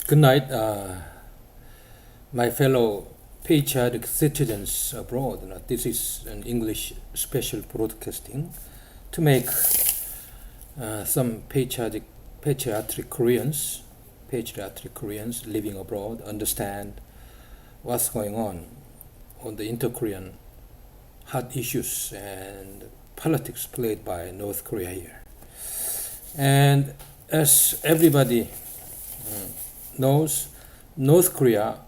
Good night, my fellow patriotic citizens abroad. This is an English special broadcasting to make some patriotic Koreans living abroad understand what's going on the inter-Korean hot issues and politics played by North Korea here. And as everybody knows, North Korea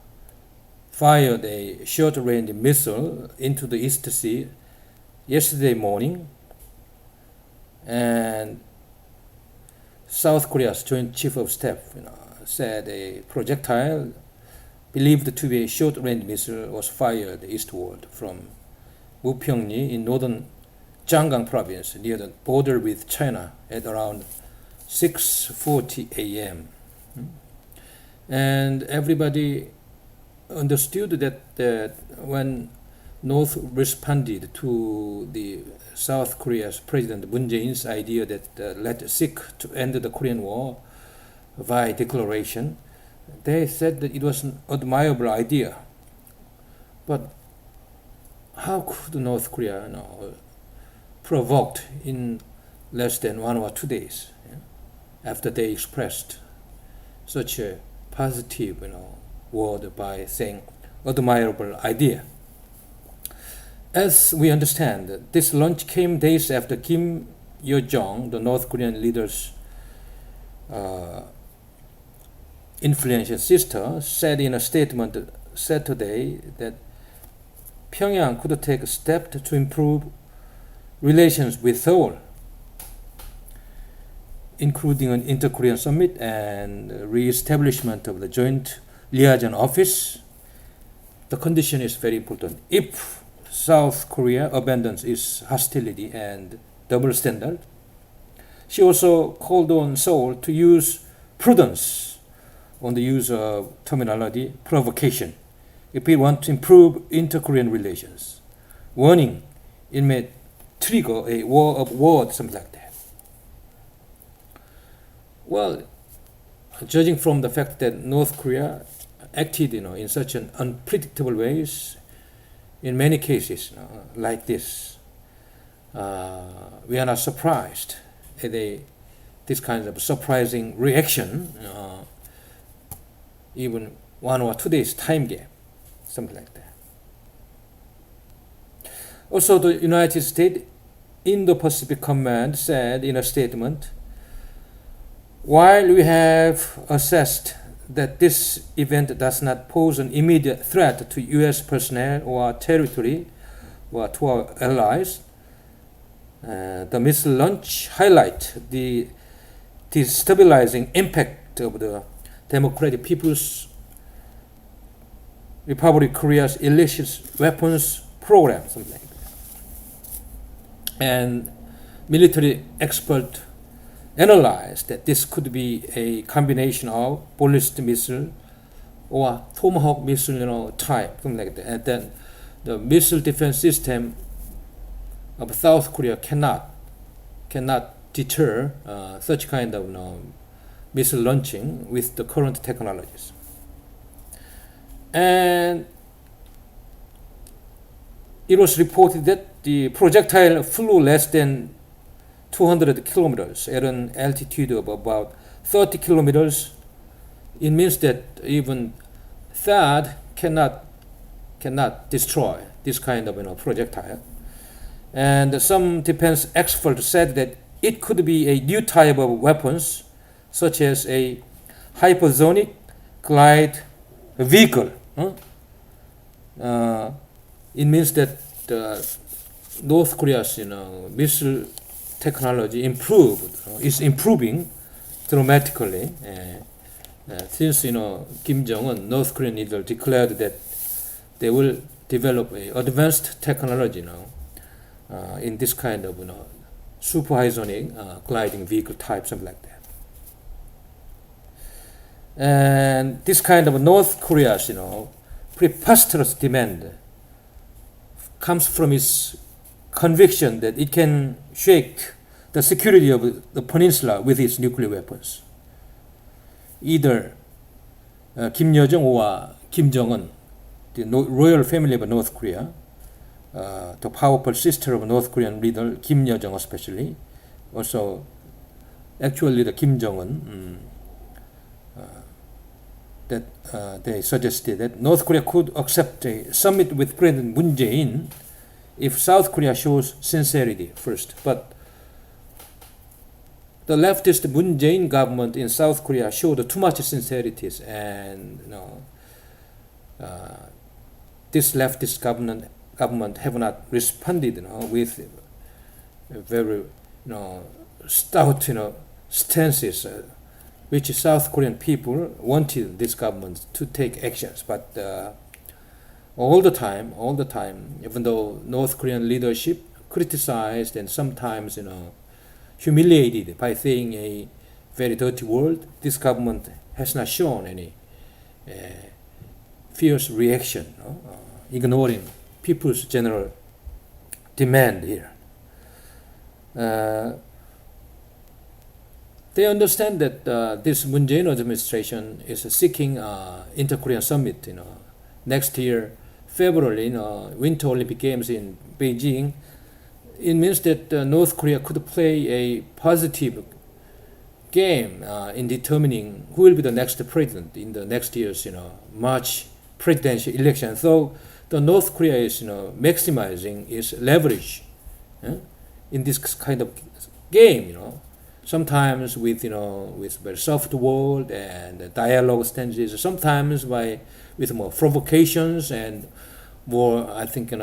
fired a short-range missile into the East Sea yesterday morning, and South Korea's Joint Chief of Staff said a projectile believed to be a short-range missile was fired eastward from Mupyeongni in northern Jangang province near the border with China at around 6:40 a.m. And everybody understood that when North responded to the South Korea's President Moon Jae-in's idea that let's seek to end the Korean War via declaration, they said that it was an admirable idea. But how could North Korea provoked in less than 1 or 2 days after they expressed such a positive word by saying admirable idea? As we understand, this launch came days after Kim Yo-jong, the North Korean leader's influential sister, said in a statement Saturday that Pyongyang could take steps to improve relations with Seoul, including an inter-Korean summit and re-establishment of the joint liaison office. The condition is very important. If South Korea abandons its hostility and double standard, she also called on Seoul to use prudence on the use of terminology provocation if we want to improve inter-Korean relations, warning it may trigger a war of words, something like that. Well, judging from the fact that North Korea acted in such an unpredictable ways in many cases like this, we are not surprised at this kind of surprising reaction, even 1 or 2 days time gap, something like that. Also, the United States Indo-Pacific Command said in a statement, while we have assessed that this event does not pose an immediate threat to U.S. personnel or territory or to our allies, the missile launch highlights the destabilizing impact of the Democratic People's Republic of Korea's illicit weapons program, something like that. And military expert analyzed that this could be a combination of ballistic missile or Tomahawk missile type, something like that. And then the missile defense system of South Korea cannot deter such kind of missile launching with the current technologies. And it was reported that the projectile flew less than 200 kilometers at an altitude of about 30 kilometers. It means that even THAAD cannot destroy this kind of projectile. And some defense experts said that it could be a new type of weapons, such as a hypersonic glide vehicle. It means that North Korea's missile technology is improving dramatically. Since Kim Jong-un, North Korean leader, declared that they will develop a advanced technology in this kind of supersonic gliding vehicle type, something like that. And this kind of North Korea's preposterous demand comes from its conviction that it can shake the security of the peninsula with its nuclear weapons. Either 김여정오와 김정은, the royal family of North Korea, the powerful sister of North Korean leader Kim Yo-jong especially, also actual leader Kim Jong-un, that they suggested that North Korea could accept a summit with President Moon Jae-in if South Korea shows sincerity first. But the leftist Moon Jae-in government in South Korea showed too much sincerity, and this leftist government have not responded with very stout stances, which South Korean people wanted this government to take actions. But all the time, even though North Korean leadership criticized and sometimes humiliated by saying a very dirty word, this government has not shown any fierce reaction, ignoring people's general demand here. They understand that this Moon Jae-in administration is seeking inter-Korean summit. Next year, February, Winter Olympic Games in Beijing. It means that North Korea could play a positive game in determining who will be the next president in the next year's March presidential election. So the North Korea is maximizing its leverage in this kind of game. Sometimes with very soft word and dialogue stances, sometimes with more provocations and more, I think,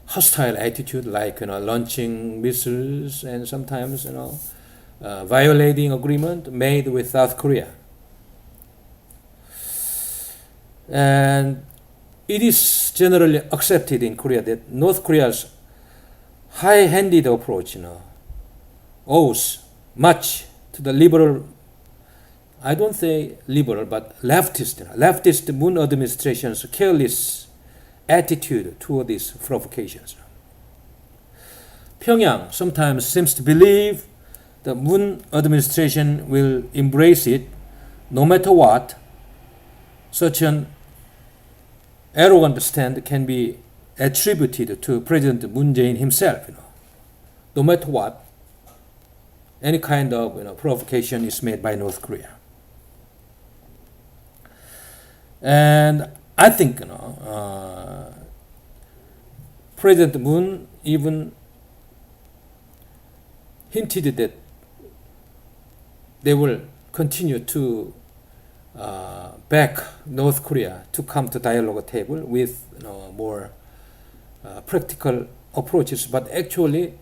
hostile attitude, like launching missiles, and sometimes violating agreement made with South Korea. And it is generally accepted in Korea that North Korea's high-handed approach owes much to the liberal, I don't say liberal, but leftist Moon administration's careless attitude toward these provocations. Pyongyang sometimes seems to believe the Moon administration will embrace it no matter what. Such an arrogant stand can be attributed to President Moon Jae-in himself. No matter what, any kind of provocation is made by North Korea. And I think President Moon even hinted that they will continue to back North Korea to come to dialogue table with more practical approaches. But actually,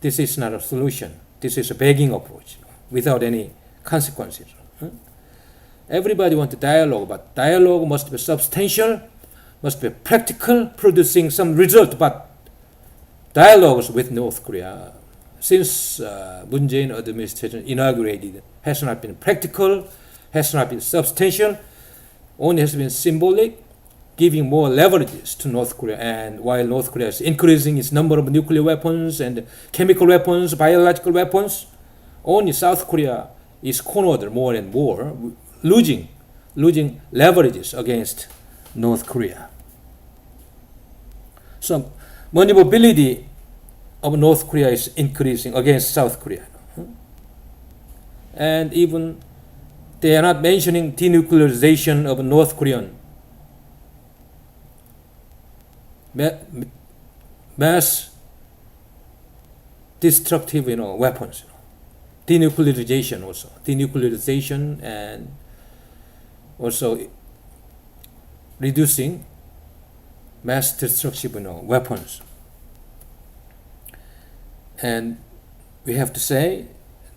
this is not a solution. This is a begging approach without any consequences. Everybody wants dialogue, but dialogue must be substantial, must be practical, producing some result. But dialogues with North Korea, since Moon Jae-in administration inaugurated, has not been practical, has not been substantial, only has been symbolic, giving more leverages to North Korea. And while North Korea is increasing its number of nuclear weapons and chemical weapons, biological weapons, only South Korea is cornered more and more, losing leverages against North Korea. So maneuverability of North Korea is increasing against South Korea. And even they are not mentioning denuclearization of North Korean mass destructive weapons. Denuclearization also. Denuclearization and also reducing mass destructive weapons. And we have to say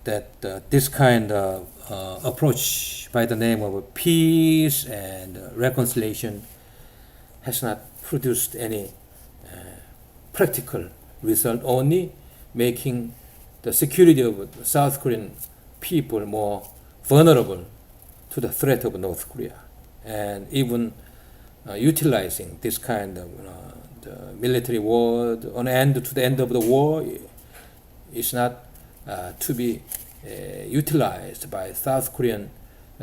that this kind of approach by the name of peace and reconciliation has not produced any practical result, only making the security of the South Korean people more vulnerable to the threat of North Korea. And even utilizing this kind of the military war to the end of the war is not to be utilized by South Korean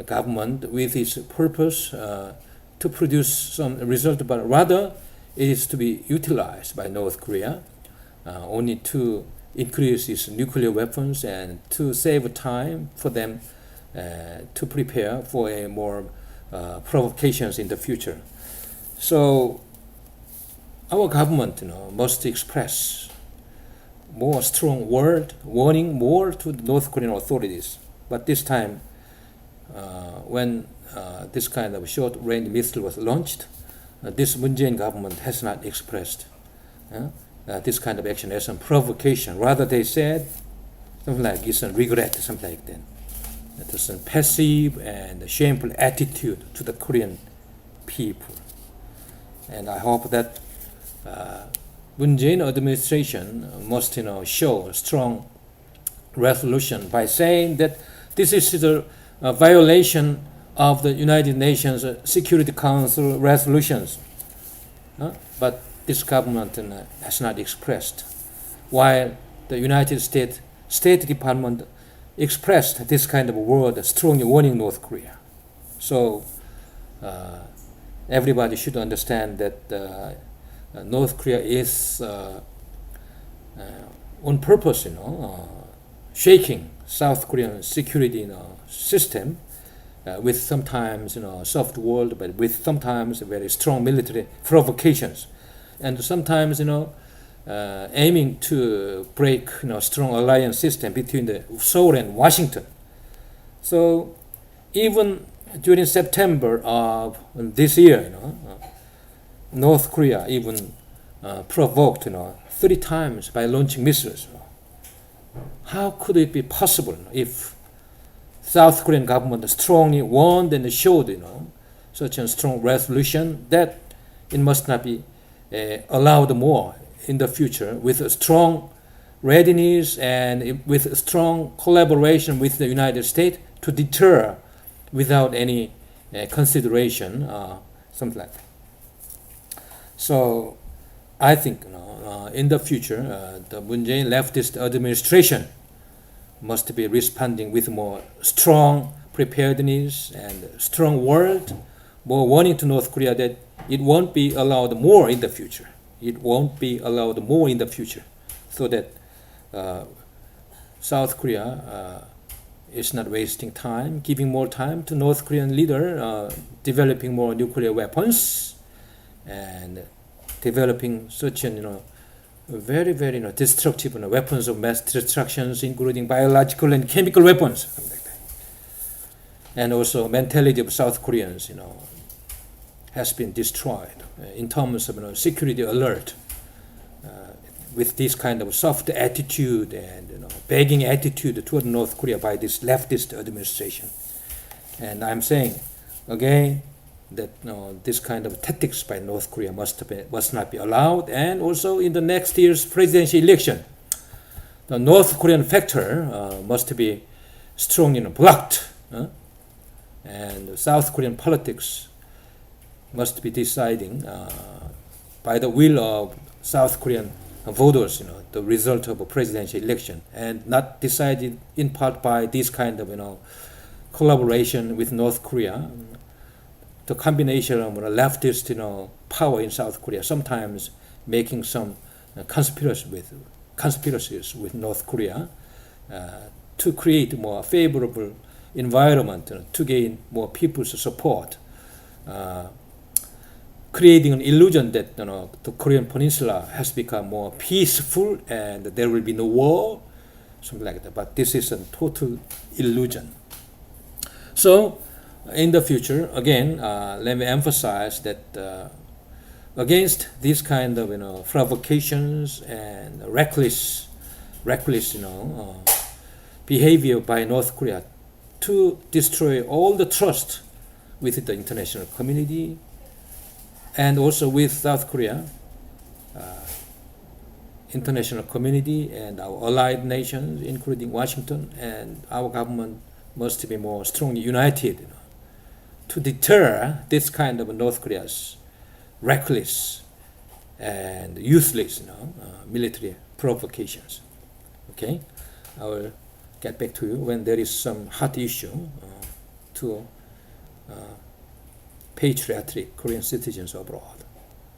government with its purpose to produce some result, but rather it is to be utilized by North Korea only to increase its nuclear weapons and to save time for them to prepare for a more provocations in the future. So our government, must express more strong word warning more to the North Korean authorities. But this time, when this kind of short-range missile was launched, this Moon Jae-in government has not expressed this kind of action as a provocation. Rather, they said something like it's a regret, something like that. It's a passive and shameful attitude to the Korean people. And I hope that Moon Jae-in administration must, show a strong resolution by saying that this is the violation of the United Nations Security Council resolutions. But this government has not expressed, while the United States State Department expressed this kind of word, strongly warning North Korea. So everybody should understand that North Korea is on purpose, shaking South Korean security, system with sometimes, soft word, but with sometimes very strong military provocations, and sometimes, aiming to break, strong alliance system between the Seoul and Washington. So even during September of this year, North Korea even provoked, 30 times by launching missiles. How could it be possible if South Korean government strongly warned and showed, such a strong resolution that it must not be allowed more in the future, with a strong readiness and with a strong collaboration with the United States to deter without any consideration, something like that. So I think, in the future, the Moon Jae-in leftist administration must be responding with more strong preparedness and strong word, more warning to North Korea that it won't be allowed more in the future. It won't be allowed more in the future, so that South Korea is not wasting time, giving more time to North Korean leader developing more nuclear weapons and developing such an very, very destructive weapons of mass destructions, including biological and chemical weapons, something like that. And also mentality of South Koreans, has been destroyed in terms of security alert, with this kind of soft attitude and begging attitude toward North Korea by this leftist administration. And I'm saying again that this kind of tactics by North Korea must not be allowed. And also in the next year's presidential election, the North Korean factor must be strongly blocked, and South Korean politics must be deciding by the will of South Korean voters, the result of a presidential election, and not decided in part by this kind of collaboration with North Korea. The combination of leftist power in South Korea, sometimes making some conspiracies with North Korea to create more favorable environment to gain more people's support, creating an illusion that the Korean Peninsula has become more peaceful and there will be no war, something like that. But this is a total illusion. So in the future, again, let me emphasize that against this kind of provocations and reckless behavior by North Korea to destroy all the trust with the international community and also with South Korea, international community and our allied nations, including Washington, and our government must be more strongly united to deter this kind of North Korea's reckless and useless military provocations. Okay, I will get back to you when there is some hot issue to patriotic Korean citizens abroad.